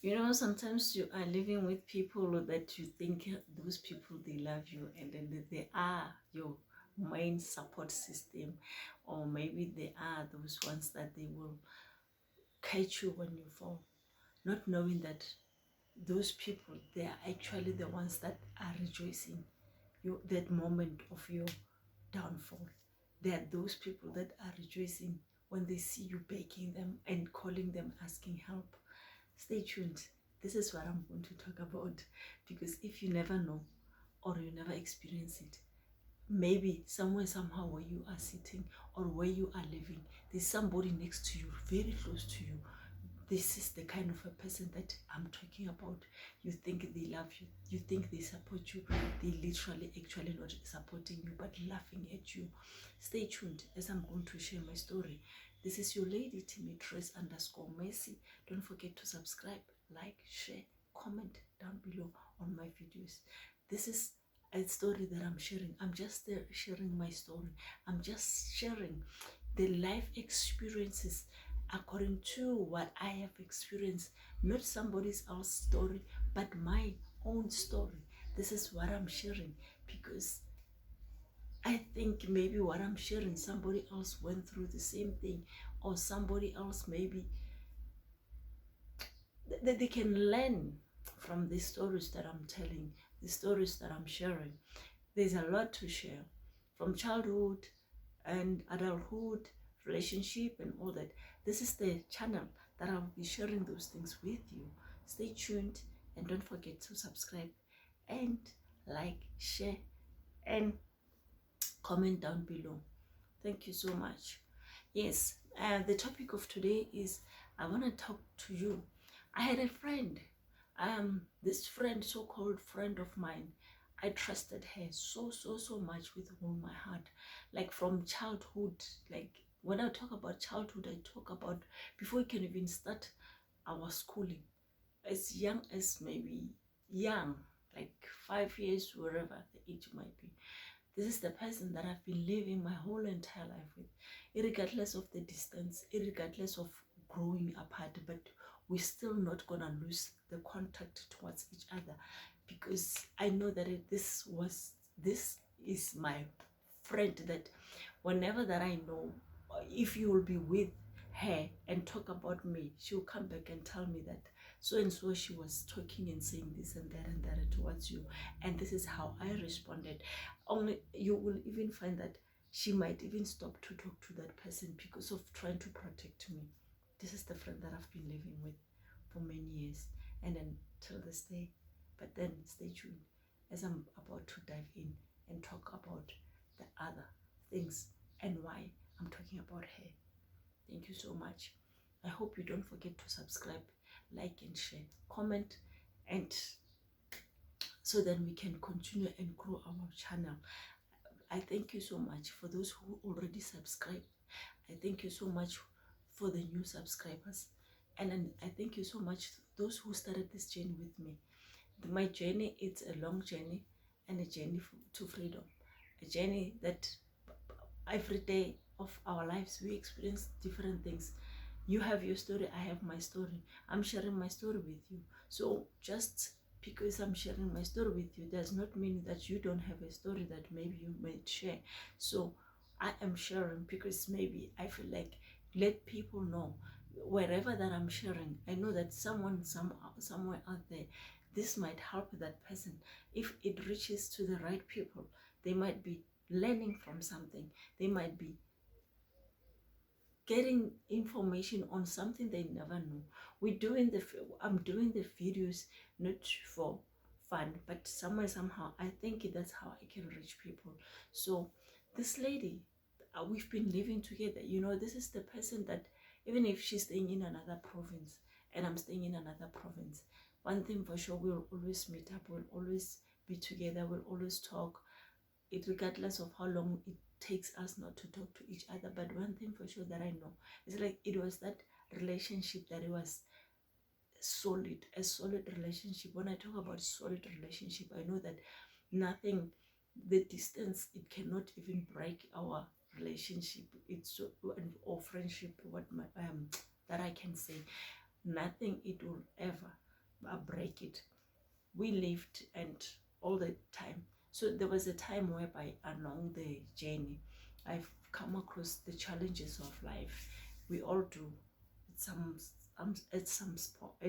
You know, sometimes you are living with people that you think those people, they love you, and then they are your main support system, or maybe they are those ones that they will catch you when you fall, not knowing that those people, they are actually the ones that are rejoicing you that moment of your downfall. They are those people that are rejoicing when they see you begging them and calling them, asking help. Stay tuned. This is what I'm going to talk about, because if you never know or you never experience it, maybe somewhere, somehow, where you are sitting or where you are living, there's somebody next to you, very close to you. This is the kind of a person that I'm talking about. You think they love you, you think they support you, they literally actually not supporting you but laughing at you. Stay tuned as I'm going to share my story. This is your lady Timitrace underscore Mercy. Don't forget to subscribe, like, share, comment down below on my videos. This is a story that I'm sharing. I'm just sharing my story. I'm just sharing the life experiences according to what I have experienced, not somebody else's story, but my own story. This is what I'm sharing, because I think maybe what I'm sharing, somebody else went through the same thing, or somebody else maybe that they can learn from the stories that I'm telling, the stories that I'm sharing. There's a lot to share, from childhood and adulthood, relationship, and all that. This is the channel that I'll be sharing those things with you. Stay tuned and don't forget to subscribe and like, share, and comment down below. Thank you so much. Yes, the topic of today is, I want to talk to you. I had a friend, this friend, so-called friend of mine. I trusted her so much with all my heart, like from childhood. Like when I talk about childhood, I talk about before we can even start our schooling, as young as maybe young, like 5 years, wherever the age might be. This is the person that I've been living my whole entire life with, regardless of the distance, regardless of growing apart, but we're still not gonna lose the contact towards each other, because I know that this is my friend that whenever that I know, if you will be with her and talk about me, she'll come back and tell me that so and so, she was talking and saying this and that towards you, and this is how I responded. Only you will even find that she might even stop to talk to that person because of trying to protect me. This is the friend that I've been living with for many years, and then till this day. But then stay tuned as I'm about to dive in and talk about the other things and why I'm talking about her. Thank you so much. I hope you don't forget to subscribe, like, and share, comment, and so that we can continue and grow our channel. I thank you so much for those who already subscribed. I thank you so much for the new subscribers. And then I thank you so much those who started this journey with me. My journey, it's a long journey and a journey to freedom. A journey that every day of our lives we experience different things. You have your story, I have my story. I'm sharing my story with you. So just because I'm sharing my story with you does not mean that you don't have a story that maybe you might share. So I am sharing because maybe I feel like, let people know wherever that I'm sharing. I know that somewhere out there, this might help that person. If it reaches to the right people, they might be learning from something. They might be getting information on something they never knew. I'm doing the videos not for fun, but somewhere, somehow, I think that's how I can reach people. So this lady, we've been living together. You know, this is the person that even if she's staying in another province and I'm staying in another province, one thing for sure, we'll always meet up, we'll always be together, we'll always talk, it regardless of how long it takes us not to talk to each other. But one thing for sure that I know is, like, it was that relationship that it was solid, a solid relationship. When I talk about solid relationship, I know that nothing, the distance, it cannot even break our relationship. It's so, or friendship, what my that I can say, nothing, it will ever break it. We lived and all the time. So there was a time whereby along the journey, I've come across the challenges of life. We all do. At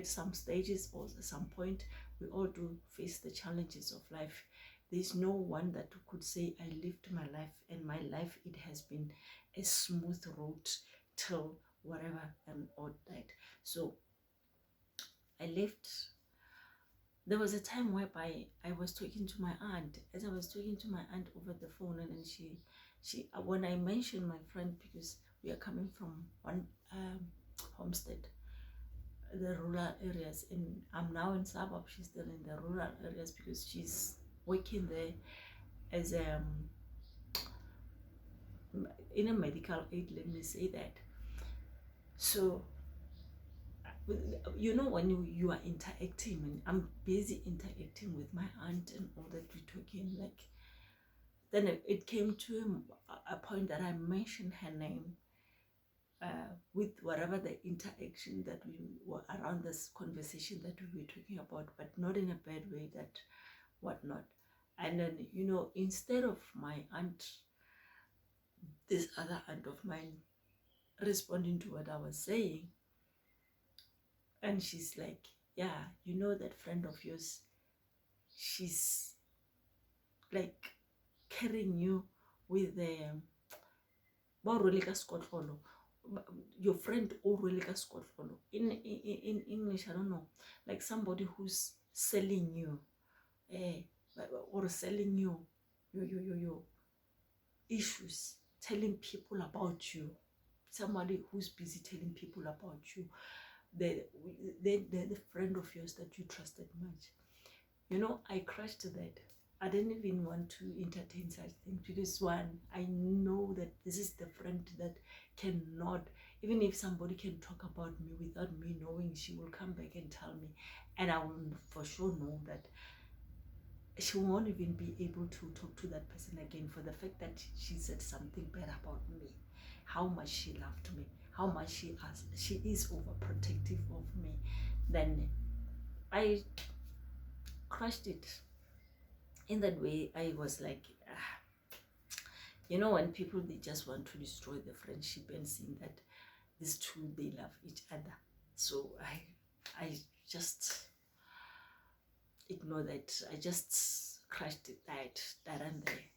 some stages or at some point, we all do face the challenges of life. There's no one that could say I lived my life and my life it has been a smooth road till whatever and all that. So I lived. There was a time whereby I was talking to my aunt. As I was talking to my aunt over the phone, and then she when I mentioned my friend, because we are coming from one homestead, the rural areas, and I'm now in suburb. She's still in the rural areas because she's working there as in a medical aid, let me say that. So you know, when you are interacting, and I'm busy interacting with my aunt and all that, we're talking, like, then it came to a point that I mentioned her name with whatever the interaction that we were around this conversation that we were talking about, but not in a bad way, that whatnot. And then, you know, instead of my aunt, this other aunt of mine, responding to what I was saying, and she's like, yeah, you know, that friend of yours, she's like carrying you with your friend in English, I don't know, like somebody who's selling you or selling you your issues, telling people about you, somebody who's busy telling people about you, the friend of yours that you trusted much. You know, I crushed that. I didn't even want to entertain such things, because one, I know that this is the friend that cannot, even if somebody can talk about me without me knowing, she will come back and tell me, and I will for sure know that she won't even be able to talk to that person again for the fact that she said something bad about me, how much she loved me, how much she is overprotective of me. Then I crushed it. In that way, I was like, you know, when people, they just want to destroy the friendship and seeing that these two, they love each other. So I just ignore that. I just crushed it, that and there.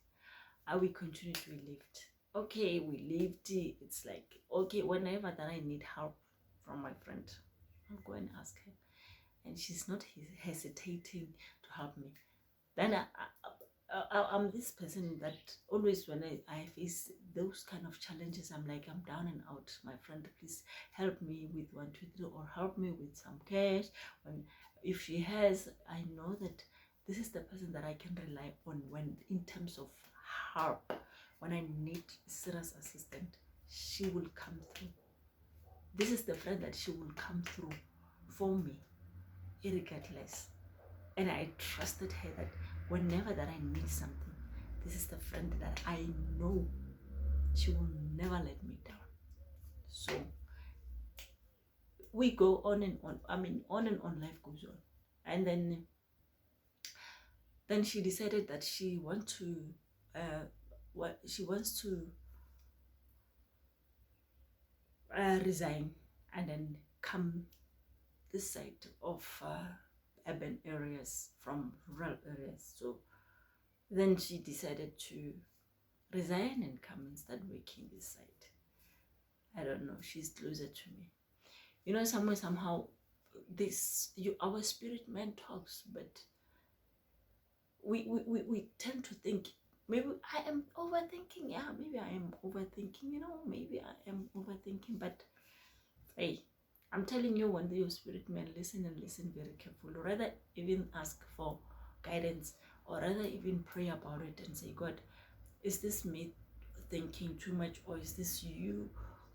And we continued, we lived. Okay, we lived. It's like, okay, whenever that I need help from my friend, I'll go and ask her, and she's not hesitating to help me. Then I'm this person that always, when I face those kind of challenges, I'm like, I'm down and out. My friend, please help me with 1, 2, 3, or help me with some cash. If she has, I know that this is the person that I can rely on when, in terms of help, when I need serious assistance, she will come through. This is the friend that she will come through for me, irregardless. And I trusted her that whenever that I need something, this is the friend that I know she will never let me down. So we go on and on. I mean, on and on, life goes on. And then she decided that she wants to resign and then come this side of urban areas from rural areas. So then she decided to resign and come and start working this side. I don't know, she's closer to me. You know, somehow our spirit man talks, but we tend to think, maybe I am overthinking. Yeah, maybe I am overthinking, you know, maybe I am overthinking. But hey, I'm telling you, when your spirit man, listen and listen very carefully. Rather even ask for guidance, or rather even pray about it and say, God, is this me thinking too much, or is this you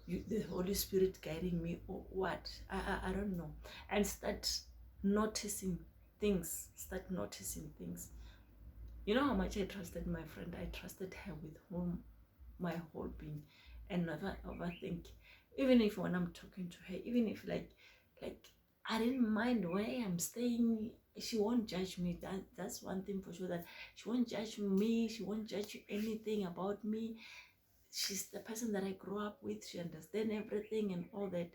the Holy Spirit guiding me, or what? I don't know. And start noticing things. You know how much I trusted my friend. I trusted her with my whole being, and never overthink. Even if when I'm talking to her, even if like I didn't mind where I'm staying. She won't judge me. That's one thing for sure, that she won't judge me. She won't judge anything about me. She's the person that I grew up with. She understands everything and all that.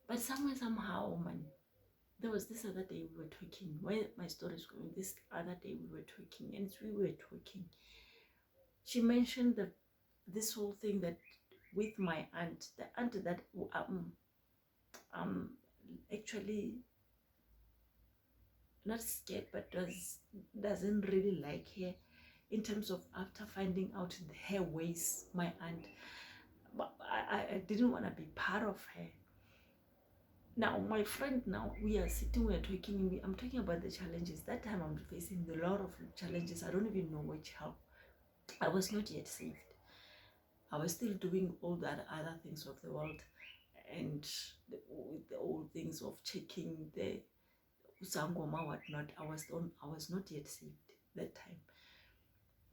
But somewhere, somehow, man, there was this other day we were talking, where my story is going. This other day we were talking, and we were talking. She mentioned this whole thing that with my aunt, the aunt that actually not scared, but doesn't really like her, in terms of after finding out her ways, my aunt. But I didn't want to be part of her. Now my friend, now we are sitting, we are talking, I'm talking about the challenges. That time I'm facing a lot of challenges. I don't even know which help. I was not yet saved. I was still doing all that other things of the world, and the old things of checking the Sangoma, whatnot. I was not yet saved that time.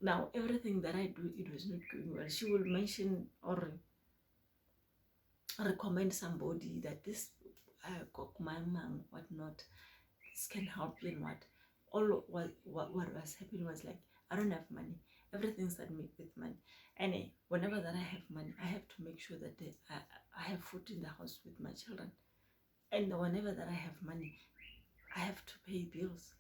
Now everything that I do, it was not going well. She will mention or recommend somebody that this Kokmamang, whatnot, this can help you and what. All what was happening was like, I don't have money. Everything's at me with money. And whenever that I have money, I have to make sure that I have food in the house with my children. And whenever that I have money, I have to pay bills.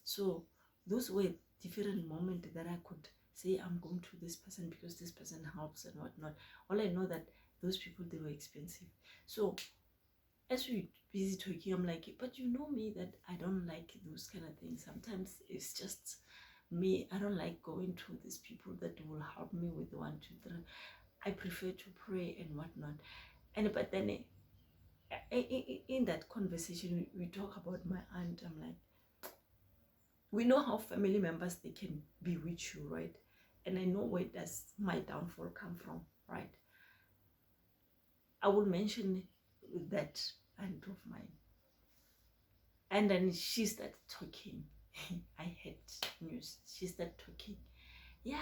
So those were different moments that I could say I'm going to this person because this person helps and whatnot. All I know that those people, they were expensive. So as we busy talking, I'm like, but you know me, that I don't like those kind of things. Sometimes it's just me. I don't like going to these people that will help me with 1, 2, 3. I prefer to pray and whatnot. And but then in that conversation, we talk about my aunt. I'm like, we know how family members, they can bewitch you, right? And I know where does my downfall come from, right? I will mention that aunt of mine, and then she started talking. I had news. She started talking. Yeah,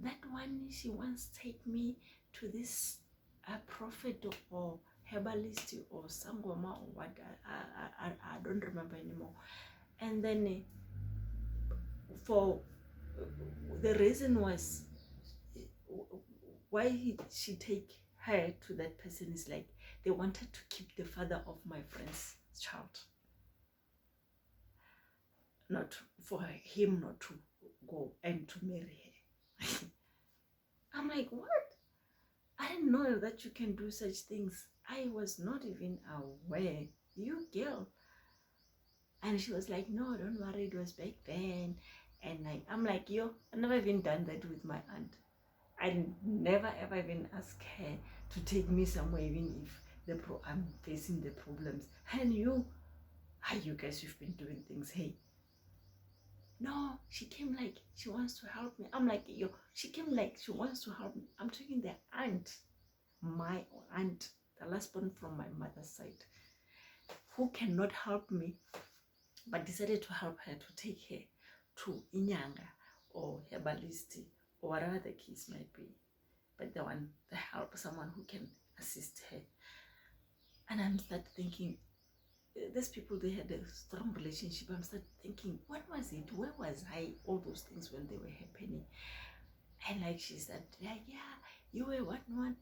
that one, she once take me to this prophet or herbalist or sangoma or what. I don't remember anymore. And then for the reason was why she take her to that person is like, they wanted to keep the father of my friend's child, not for him not to go and to marry her. I'm like, what? I didn't know that you can do such things. I was not even aware. You girl. And she was like, no, don't worry, it was back then. And I'm like, yo, I never even done that with my aunt. I never ever even asked her to take me somewhere, even if I'm facing the problems. And you guys, you've been doing things. Hey, no, she came like she wants to help me. I'm like, yo, she came like she wants to help me. I'm talking the aunt, my aunt, the last one from my mother's side, who cannot help me, but decided to help her, to take her to Inyanga or herbalist or whatever the case might be. But the help, someone who can assist her. And I'm start thinking, these people, they had a strong relationship. I'm start thinking, what was it? Where was I? All those things when they were happening. And like she said, like, yeah, you were what not.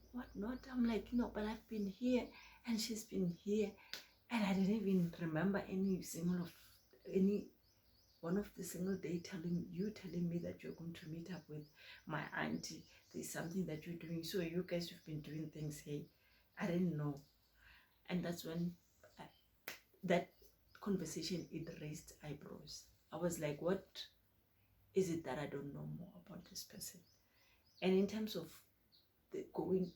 I'm like, no, but I've been here and she's been here. And I didn't even remember any one of the single day telling me that you're going to meet up with my auntie. There's something that you're doing. So you guys, you've been doing things. Hey, I didn't know. And that's when that conversation, it raised eyebrows. I was like, what is it that I don't know more about this person? And in terms of going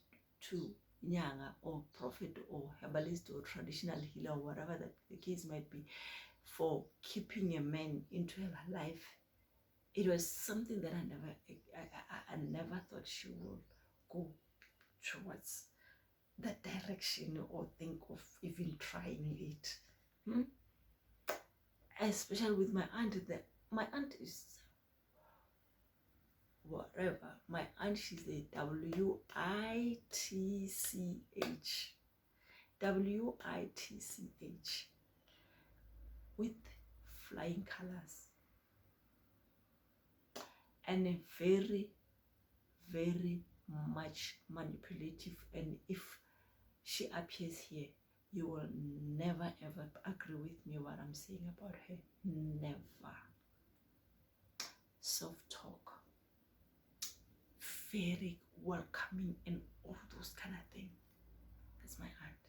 to Nyanga or prophet or herbalist or traditional healer or whatever that the case might be, for keeping a man into her life, it was something that I never thought she would go towards that direction or think of even trying it. Especially with my aunt, my aunt is whatever. My aunt, she's a WITCH. WITCH, with flying colors, and a very, very much manipulative. And if she appears here, you will never ever agree with me what I'm saying about her. Never. Soft talk, very welcoming, and all those kind of things. That's my aunt.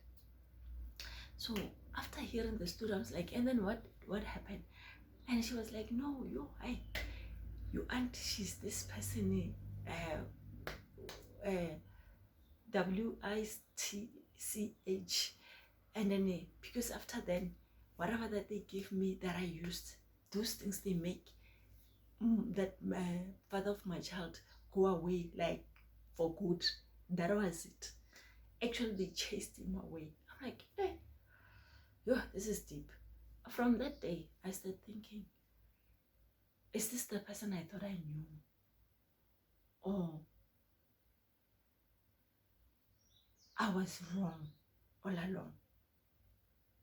So after hearing the story, I was like, and then what happened? And she was like, no, your aunt, she's this person, WITCH. And then because after then, whatever that they give me that I used, those things they make that father of my child go away, like for good. That was it. Actually, they chased him away. I'm like, hey, yo, this is deep. From that day, I started thinking, is this the person I thought I knew? Or I was wrong all along?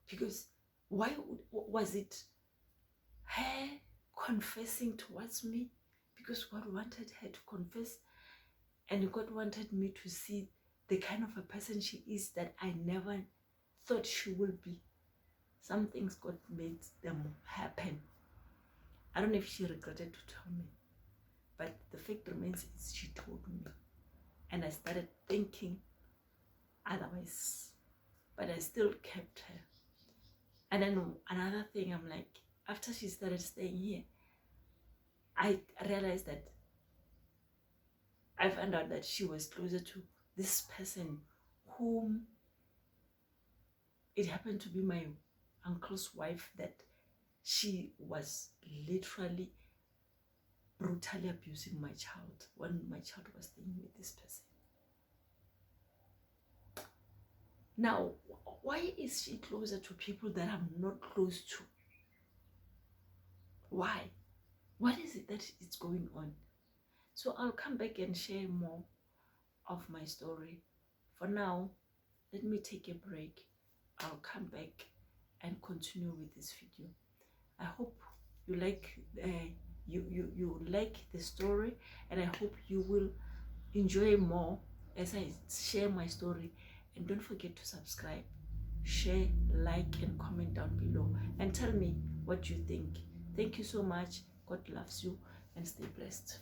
Because why was it her confessing towards me? Because God wanted her to confess, and God wanted me to see the kind of a person she is that I never thought she would be. Some things God made them happen. I don't know if she regretted to tell me, but the fact remains is she told me, and I started thinking otherwise, but I still kept her. And then another thing, I'm like, after she started staying here, I realized that I found out that she was closer to this person whom it happened to be my uncle's wife, that she was literally brutally abusing my child when my child was staying with this person. Now, why is she closer to people that I'm not close to? Why? What is it that is going on? So I'll come back and share more of my story. For now, let me take a break. I'll come back and continue with this video. I hope you like you like the story, and I hope you will enjoy more as I share my story. And don't forget to subscribe, share, like, and comment down below, and tell me what you think. Thank you so much. God loves you, and stay blessed.